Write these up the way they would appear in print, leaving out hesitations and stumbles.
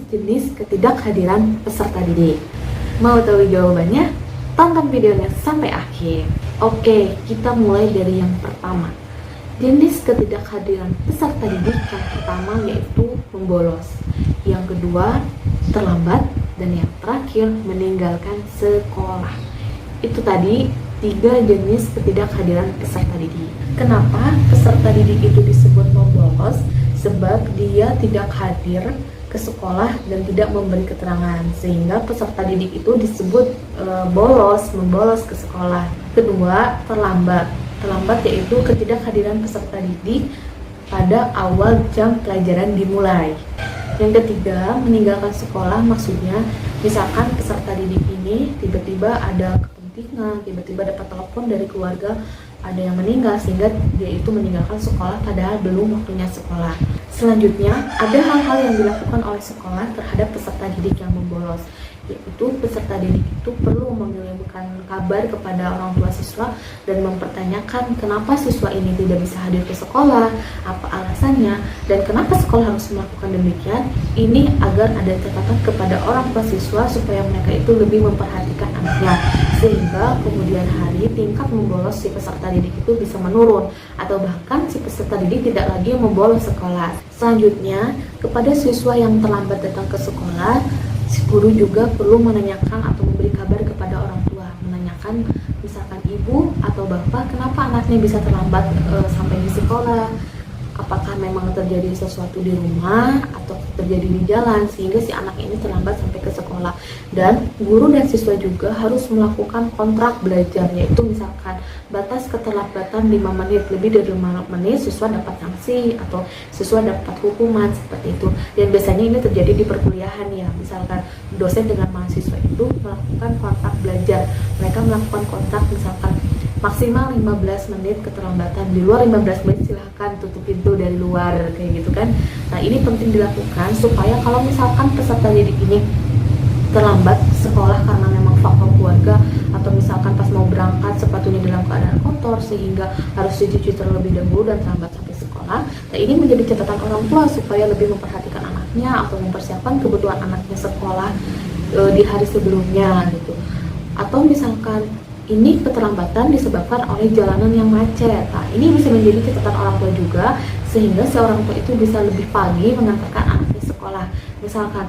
jenis ketidakhadiran peserta didik. Mau tahu jawabannya? Tonton videonya sampai akhir. Oke, kita mulai dari yang pertama. Jenis ketidakhadiran peserta didik yang pertama yaitu membolos. Yang kedua, terlambat. Dan yang terakhir, meninggalkan sekolah. Itu tadi 3 jenis ketidakhadiran peserta didik. Kenapa peserta didik itu disebut membolos? Sebab dia tidak hadir ke sekolah dan tidak memberi keterangan, sehingga peserta didik itu disebut membolos ke sekolah. Kedua, terlambat yaitu ketidakhadiran peserta didik pada awal jam pelajaran dimulai. Yang ketiga, meninggalkan sekolah, maksudnya misalkan peserta didik ini tiba-tiba ada kepentingan, tiba-tiba dapat telepon dari keluarga ada yang meninggal, sehingga dia itu meninggalkan sekolah padahal belum waktunya sekolah. Selanjutnya, ada hal-hal yang dilakukan oleh sekolah terhadap peserta didik yang membolos, yaitu peserta didik itu perlu mengirimkan kabar kepada orang tua siswa dan mempertanyakan kenapa siswa ini tidak bisa hadir ke sekolah, apa alasannya, dan kenapa sekolah harus melakukan demikian. Ini agar ada catatan kepada orang tua siswa supaya mereka itu lebih memperhatikan anaknya, sehingga kemudian hari tingkat membolos si peserta didik itu bisa menurun, atau bahkan si peserta didik tidak lagi membolos sekolah. Selanjutnya, kepada siswa yang terlambat datang ke sekolah, si guru juga perlu menanyakan atau memberi kabar kepada orang tua, menanyakan misalkan ibu atau bapak kenapa anaknya bisa terlambat sampai di sekolah, apakah memang terjadi sesuatu di rumah atau terjadi di jalan sehingga si anak ini terlambat sampai ke sekolah. Dan guru dan siswa juga harus melakukan kontrak belajar, yaitu misalkan batas keterlambatan 5 menit, lebih dari 5 menit siswa dapat sanksi atau siswa dapat hukuman, seperti itu. Dan biasanya ini terjadi di perkuliahan ya, misalkan dosen dengan mahasiswa itu melakukan kontrak belajar, mereka melakukan kontrak misalkan maksimal 15 menit keterlambatan, di luar 15 menit silahkan tutup pintu dari luar, kayak gitu kan. Nah, ini penting dilakukan supaya kalau misalkan peserta didik ini terlambat sekolah karena memang faktor keluarga, atau misalkan pas mau berangkat sepatunya dalam keadaan kotor sehingga harus dicuci terlebih dahulu dan terlambat sampai sekolah. Nah, ini menjadi catatan orang tua supaya lebih memperhatikan anaknya atau mempersiapkan kebutuhan anaknya sekolah di hari sebelumnya gitu. Atau misalkan ini keterlambatan disebabkan oleh jalanan yang macet. Nah, ini bisa menjadi catatan orang tua juga, sehingga si orang tua itu bisa lebih pagi mengantarkan anaknya sekolah. Misalkan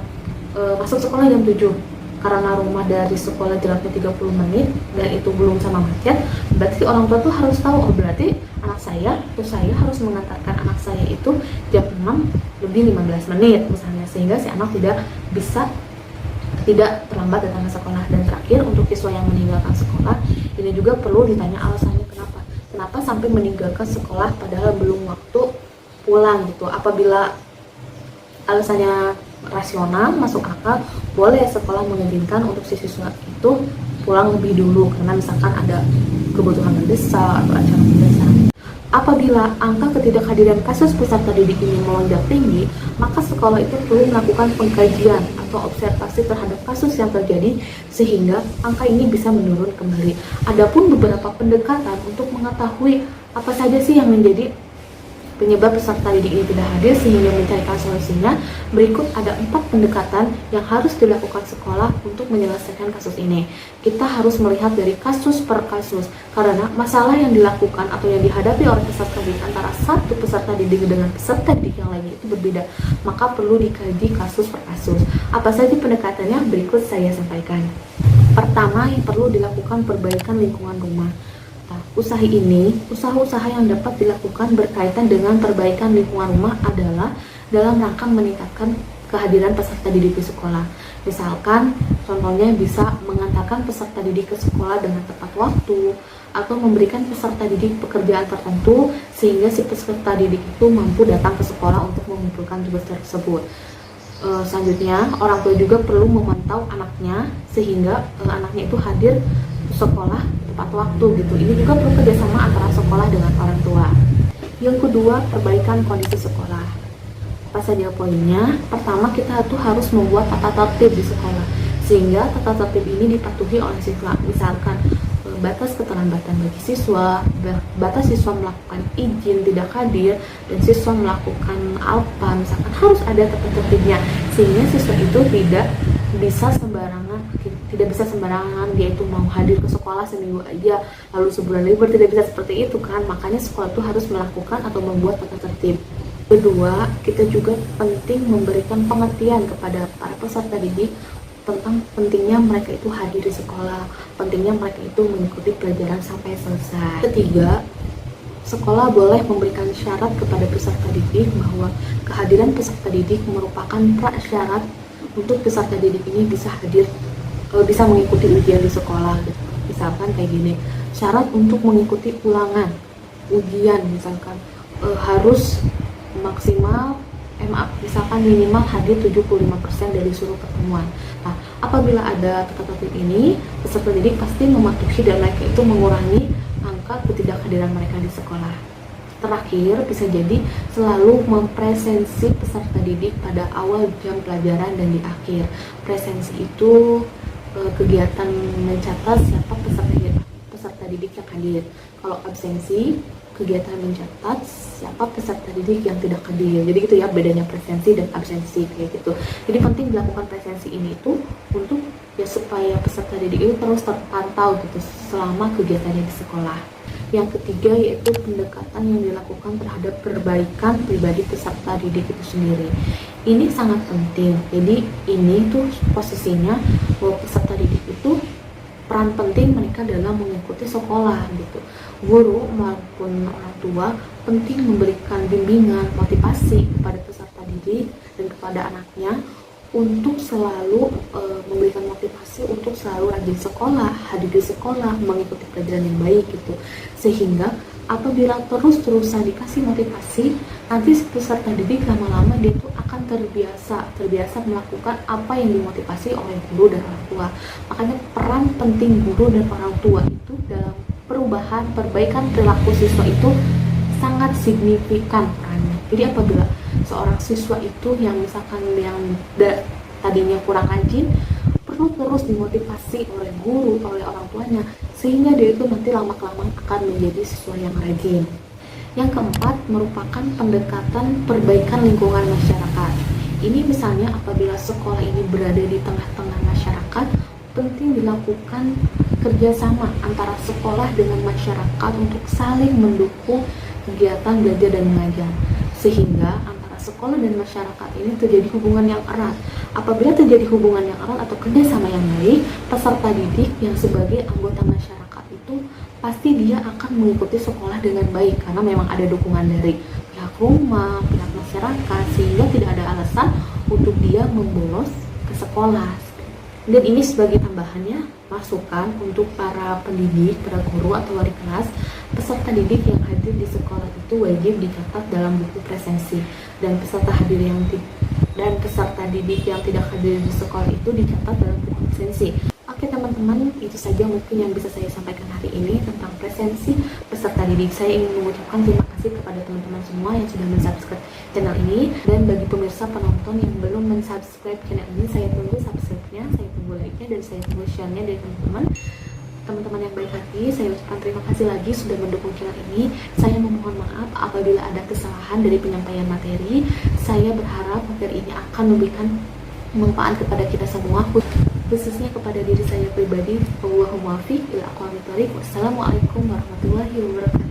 masuk sekolah jam 7, karena rumah dari sekolah jaraknya 30 menit dan itu belum sama macet, berarti orang tua tuh harus tahu, oh berarti saya harus mengantarkan anak saya itu jam 6 lebih 15 menit misalnya, sehingga si anak tidak terlambat datang ke sekolah. Dan terakhir, untuk siswa yang meninggalkan sekolah, ini juga perlu ditanya alasannya kenapa sampai meninggalkan sekolah padahal belum waktu pulang gitu. Apabila alasannya rasional, masuk akal, boleh sekolah mengizinkan untuk si siswa itu pulang lebih dulu karena misalkan ada kebutuhan mendesak atau acara mendesak. Apabila angka ketidakhadiran kasus peserta didik ini melonjak tinggi, maka sekolah itu perlu melakukan pengkajian atau observasi terhadap kasus yang terjadi sehingga angka ini bisa menurun kembali. Adapun beberapa pendekatan untuk mengetahui apa saja sih yang menjadi penyebab peserta didik ini tidak hadir sehingga mencarikan solusinya, berikut ada 4 pendekatan yang harus dilakukan sekolah untuk menyelesaikan kasus ini. Kita harus melihat dari kasus per kasus, karena masalah yang dilakukan atau yang dihadapi oleh peserta didik antara satu peserta didik dengan peserta didik yang lainnya itu berbeda, maka perlu dikaji kasus per kasus. Apa saja pendekatannya? Berikut saya sampaikan. Pertama, yang perlu dilakukan perbaikan lingkungan rumah. Usaha-usaha yang dapat dilakukan berkaitan dengan perbaikan lingkungan rumah adalah dalam rangka meningkatkan kehadiran peserta didik di sekolah. Misalkan, contohnya bisa mengantarkan peserta didik ke sekolah dengan tepat waktu, atau memberikan peserta didik pekerjaan tertentu sehingga si peserta didik itu mampu datang ke sekolah untuk mengumpulkan tugas tersebut. Selanjutnya, orang tua juga perlu memantau anaknya sehingga anaknya itu hadir ke sekolah tepat waktu gitu. Ini juga perlu kerjasama antara sekolah dengan orang tua. Yang kedua, perbaikan kondisi sekolah. Apa saja poinnya? Pertama, kita tuh harus membuat tata tertib di sekolah sehingga tata tertib ini dipatuhi oleh siswa. Misalkan batas keterlambatan bagi siswa, batas siswa melakukan izin tidak hadir, dan siswa melakukan apa, misalkan harus ada tertib-tertibnya, sehingga siswa itu tidak bisa sembarangan dia itu mau hadir ke sekolah seminggu aja lalu sebulan libur, tidak bisa seperti itu kan. Makanya sekolah itu harus melakukan atau membuat tata tertib. Kedua, kita juga penting memberikan pengertian kepada para peserta didik tentang pentingnya mereka itu hadir di sekolah, pentingnya mereka itu mengikuti pelajaran sampai selesai. Ketiga, sekolah boleh memberikan syarat kepada peserta didik bahwa kehadiran peserta didik merupakan prasyarat untuk peserta didik ini bisa hadir, bisa mengikuti ujian di sekolah gitu. Misalkan kayak gini, syarat untuk mengikuti ulangan ujian misalkan harus maksimal misalkan minimal hadir 75% dari seluruh pertemuan. Nah, apabila ada tata tertib ini, peserta didik pasti mematuhi dan mereka itu mengurangi angka ketidakhadiran mereka di sekolah. Terakhir, bisa jadi selalu mempresensi peserta didik pada awal jam pelajaran dan di akhir. Presensi itu kegiatan mencatat siapa peserta didik yang hadir. Kalau absensi, kegiatan mencatat siapa peserta didik yang tidak hadir. Jadi gitu ya bedanya presensi dan absensi kayak gitu. Jadi penting dilakukan presensi ini itu untuk ya supaya peserta didik itu terus terpantau gitu selama kegiatannya di sekolah. Yang ketiga yaitu pendekatan yang dilakukan terhadap perbaikan pribadi peserta didik itu sendiri. Ini sangat penting. Jadi ini tuh posisinya bahwa peserta didik itu peran penting mereka dalam mengikuti sekolah gitu. Guru maupun orang tua penting memberikan bimbingan, motivasi kepada peserta didik dan kepada anaknya untuk selalu memberikan motivasi untuk selalu rajin sekolah, hadir di sekolah, mengikuti pelajaran yang baik gitu. Sehingga apabila terus-terusan dikasih motivasi, nanti peserta didik lama-lama dia itu akan terbiasa melakukan apa yang dimotivasi oleh guru dan orang tua. Makanya peran penting guru dan orang tua itu dalam perbaikan perilaku siswa itu sangat signifikan perannya. Jadi apabila seorang siswa itu yang misalkan tadinya kurang rajin, perlu terus dimotivasi oleh guru, oleh orang tuanya, sehingga dia itu nanti lama-kelamaan akan menjadi siswa yang rajin. Yang keempat merupakan pendekatan perbaikan lingkungan masyarakat. Ini misalnya apabila sekolah ini berada di tengah-tengah masyarakat, penting dilakukan kerjasama antara sekolah dengan masyarakat untuk saling mendukung kegiatan belajar dan mengajar, sehingga antara sekolah dan masyarakat ini terjadi hubungan yang erat. Apabila terjadi hubungan yang erat atau kerjasama yang baik, peserta didik yang sebagai anggota masyarakat itu pasti dia akan mengikuti sekolah dengan baik karena memang ada dukungan dari pihak rumah, pihak masyarakat, sehingga tidak ada alasan untuk dia membolos ke sekolah. Dan ini sebagai tambahannya, masukan untuk para pendidik, para guru atau wali kelas, peserta didik yang hadir di sekolah itu wajib dicatat dalam buku presensi, dan peserta didik yang tidak hadir di sekolah itu dicatat dalam buku presensi. Oke teman-teman, itu saja mungkin yang bisa saya sampaikan hari ini tentang presensi peserta didik. Saya ingin mengucapkan terima kasih kepada teman-teman semua yang sudah mensubscribe channel ini, dan bagi pemirsa penonton yang belum mensubscribe channel ini, saya tunggu subscribe-nya, saya tunggu like-nya, dan saya tunggu share-nya dari teman-teman yang baik hati. Saya ucapkan terima kasih lagi sudah mendukung channel ini. Saya memohon maaf apabila ada kesalahan dari penyampaian materi. Saya berharap materi ini akan memberikan manfaat kepada kita semua, khususnya kepada diri saya pribadi. Wallahul muwaffiq ila aqwamit thoriq. Wassalamualaikum warahmatullahi wabarakatuh.